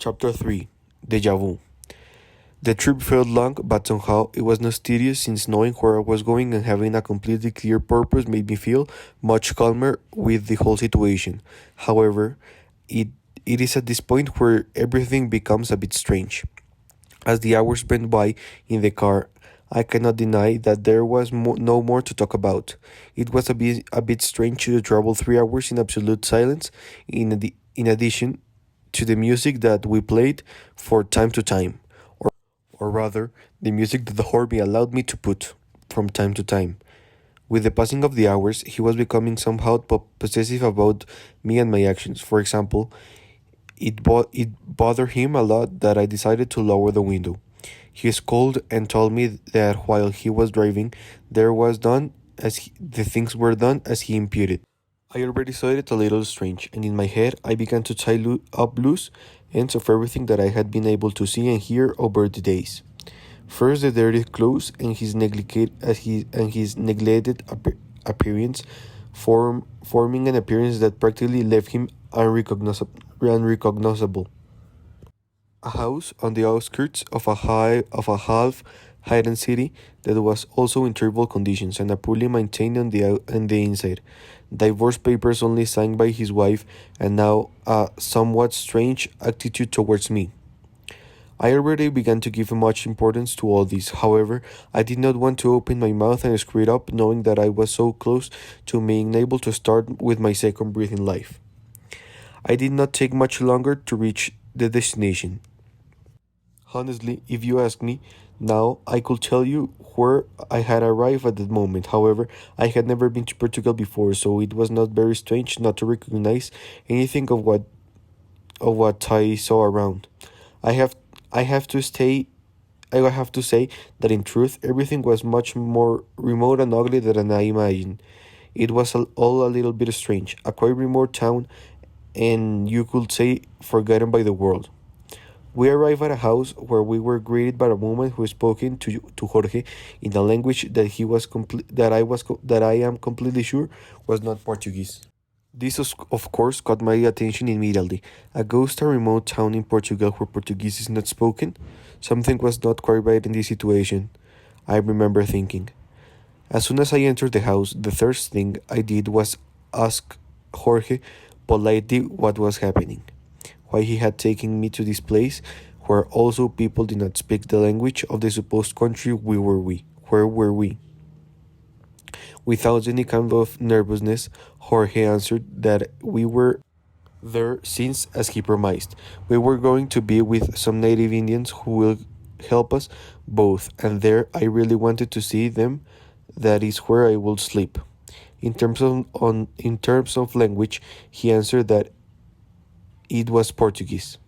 Chapter 3 Deja Vu. The trip felt long, but somehow it was not tedious since knowing where I was going and having a completely clear purpose made me feel much calmer with the whole situation. However, it, it is at this point where everything becomes a bit strange. As the hours went by in the car, I cannot deny that there was no more to talk about. It was a bit strange to travel 3 hours in absolute silence, in addition to the music that we played for time to time, or rather, the music that the hobby allowed me to put from time to time. With the passing of the hours, he was becoming somehow possessive about me and my actions. For example, it bothered him a lot that I decided to lower the window. He scolded and told me that while he was driving, the things were done as he imputed. I already saw it a little strange, and in my head I began to tie up loose ends of everything that I had been able to see and hear over the days. First, the dirty clothes and his neglected appearance, forming an appearance that practically left him unrecognizable. A house on the outskirts of a half hidden city that was also in terrible conditions and poorly maintained on the inside. Divorce papers only signed by his wife, and now a somewhat strange attitude towards me. I already began to give much importance to all this. However, I did not want to open my mouth and screw it up, knowing that I was so close to being able to start with my second breath in life. I did not take much longer to reach the destination. Honestly, if you ask me, now I could tell you where I had arrived at that moment. However, I had never been to Portugal before, so it was not very strange not to recognize anything of what I saw around. I have I have to stay I have to say that in truth everything was much more remote and ugly than I imagined. It was all a little bit strange, a quite remote town, and you could say forgotten by the world. We arrived at a house where we were greeted by a woman who spoke to Jorge in a language that I am completely sure was not Portuguese. This of course caught my attention immediately. A ghost and remote town in Portugal where Portuguese is not spoken? Something was not quite right in this situation, I remember thinking. As soon as I entered the house, the first thing I did was ask Jorge politely what was happening, why he had taken me to this place where also people did not speak the language of the supposed country where were we? Without any kind of nervousness, Jorge answered that we were there since, as he promised, we were going to be with some native Indians who will help us both, and there I really wanted to see them. That is where I will sleep. In terms of language, he answered that it was Portuguese.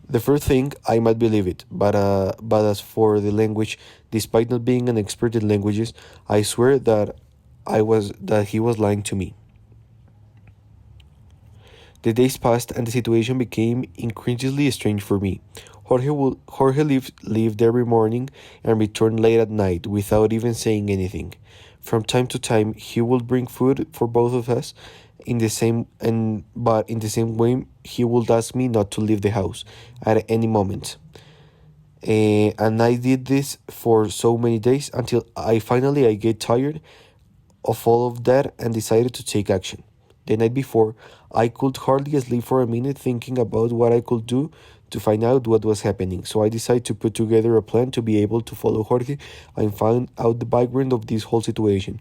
The first thing, I might believe it, but as for the language, despite not being an expert in languages, I swear that he was lying to me. The days passed and the situation became increasingly strange for me. Jorge lived every morning and returned late at night without even saying anything. From time to time, he would bring food for both of us. But in the same way, he would ask me not to leave the house at any moment. And I did this for so many days until I get tired of all of that and decided to take action. The night before, I could hardly sleep for a minute thinking about what I could do to find out what was happening. So I decided to put together a plan to be able to follow Jorge and find out the background of this whole situation.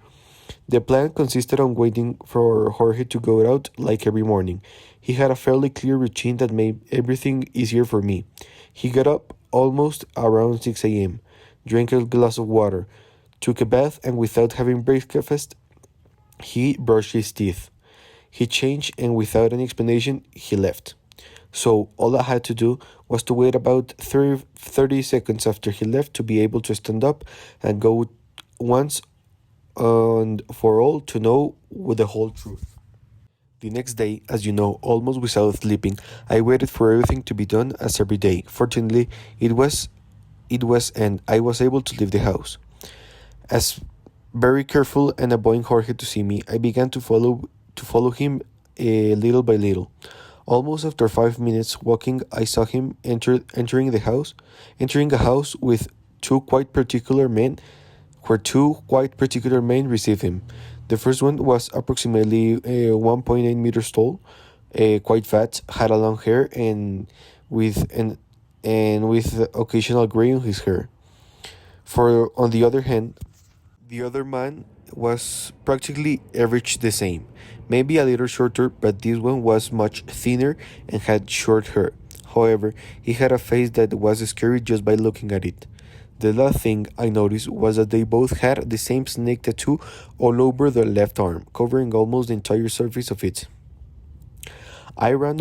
The plan consisted on waiting for Jorge to go out like every morning. He had a fairly clear routine that made everything easier for me. He got up almost around 6 a.m., drank a glass of water, took a bath, and without having breakfast, he brushed his teeth. He changed, and without any explanation, he left. So all I had to do was to wait about 30 seconds after he left to be able to stand up and go once and for all to know the whole truth. The next day, as you know, almost without sleeping, I waited for everything to be done as every day. Fortunately, and I was able to leave the house. As very careful and avoiding Jorge to see me, I began to follow him little by little. Almost after 5 minutes walking, I saw him entering a house with two quite particular men, where two quite particular men received him. The first one was approximately 1.8 meters tall, quite fat, had a long hair with and with occasional gray on his hair. For on the other hand, the other man was practically average the same, maybe a little shorter, but this one was much thinner and had short hair. However, he had a face that was scary just by looking at it. The last thing I noticed was that they both had the same snake tattoo all over their left arm, covering almost the entire surface of it. I ran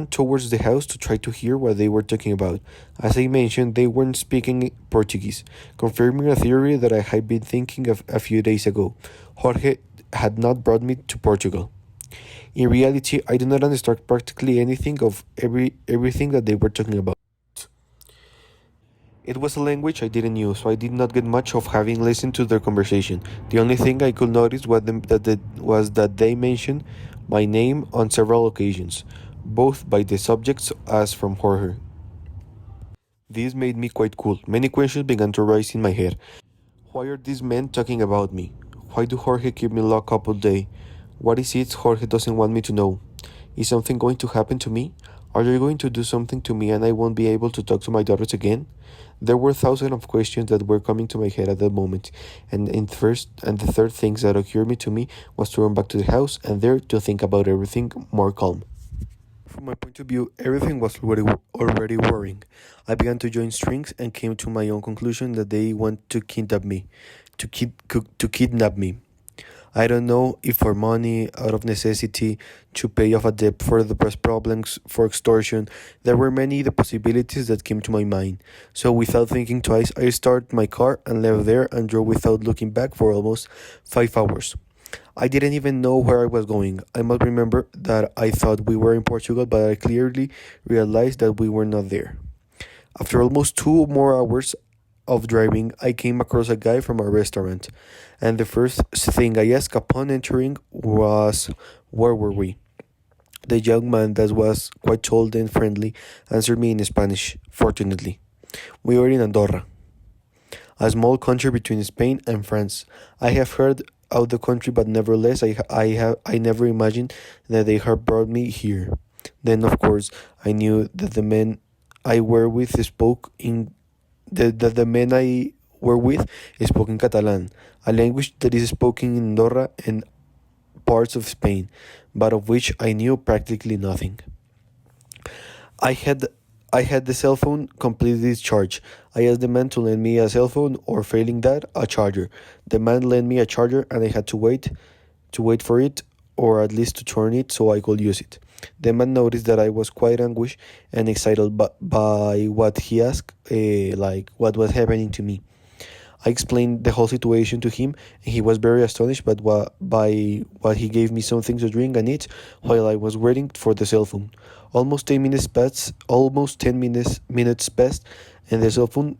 towards the house to try to hear what they were talking about. As I mentioned, they weren't speaking Portuguese, confirming a theory that I had been thinking of a few days ago. Jorge had not brought me to Portugal. In reality, I do not understand practically anything of everything that they were talking about. It was a language I didn't use, so I did not get much of having listened to their conversation. The only thing I could notice was that they mentioned my name on several occasions, both by the subjects as from Jorge. This made me quite cool. Many questions began to rise in my head. Why are these men talking about me? Why do Jorge keep me locked up all day? What is it Jorge doesn't want me to know? Is something going to happen to me? Are they going to do something to me and I won't be able to talk to my daughters again? There were thousands of questions that were coming to my head at that moment, and the third thing that occurred to me was to run back to the house and there to think about everything more calm. From my point of view, everything was already worrying. I began to join strings and came to my own conclusion that they want to kidnap me, to kidnap me. I don't know if for money, out of necessity, to pay off a debt for the past problems, for extortion. There were many the possibilities that came to my mind. So without thinking twice, I started my car and left there and drove without looking back for almost 5 hours. I didn't even know where I was going. I must remember that I thought we were in Portugal, but I clearly realized that we were not there. After almost 2 more hours of driving, I came across a guy from a restaurant, and the first thing I asked upon entering was, "Where were we?" The young man, that was quite tall and friendly, answered me in Spanish, fortunately. "We were in Andorra, a small country between Spain and France. I have heard of the country, but nevertheless, I never imagined that they had brought me here." Then, of course, I knew that the men I were with spoke in that the men I were with spoke in Catalan, a language that is spoken in Andorra and parts of Spain, but of which I knew practically nothing. I had I had the cell phone completely discharged. I asked the man to lend me a cell phone or failing that, a charger. The man lent me a charger and I had to wait for it or at least to turn it so I could use it. The man noticed that I was quite anguished and excited by what he asked, like what was happening to me. I explained the whole situation to him, and he was very astonished by what he gave me something to drink and eat while I was waiting for the cell phone. Almost 10 minutes passed, and the cell phone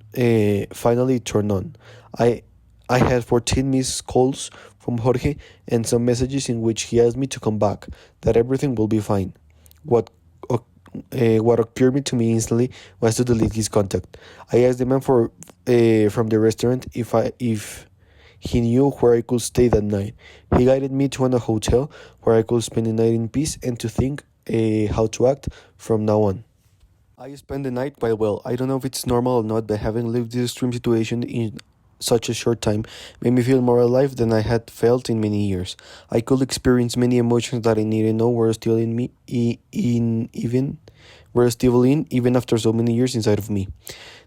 finally turned on. I I had 14 missed calls from Jorge and some messages in which he asked me to come back, that everything will be fine. What what occurred to me instantly was to delete his contact. I asked the man from the restaurant if he knew where I could stay that night. He guided me to a hotel where I could spend the night in peace and to think how to act from now on. I spent the night quite well. I don't know if it's normal or not, but having lived this extreme situation in such a short time made me feel more alive than I had felt in many years. I could experience many emotions that I didn't know were still in me, were still in even after so many years inside of me.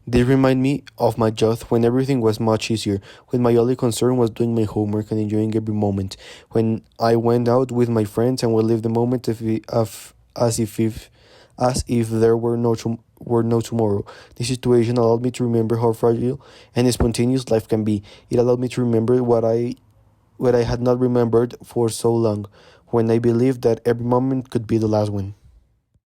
They remind me of my youth when everything was much easier, when my only concern was doing my homework and enjoying every moment, when I went out with my friends and would live the moment as if there were no tomorrow. This situation allowed me to remember how fragile and spontaneous life can be. It allowed me to remember what I had not remembered for so long, when I believed that every moment could be the last one.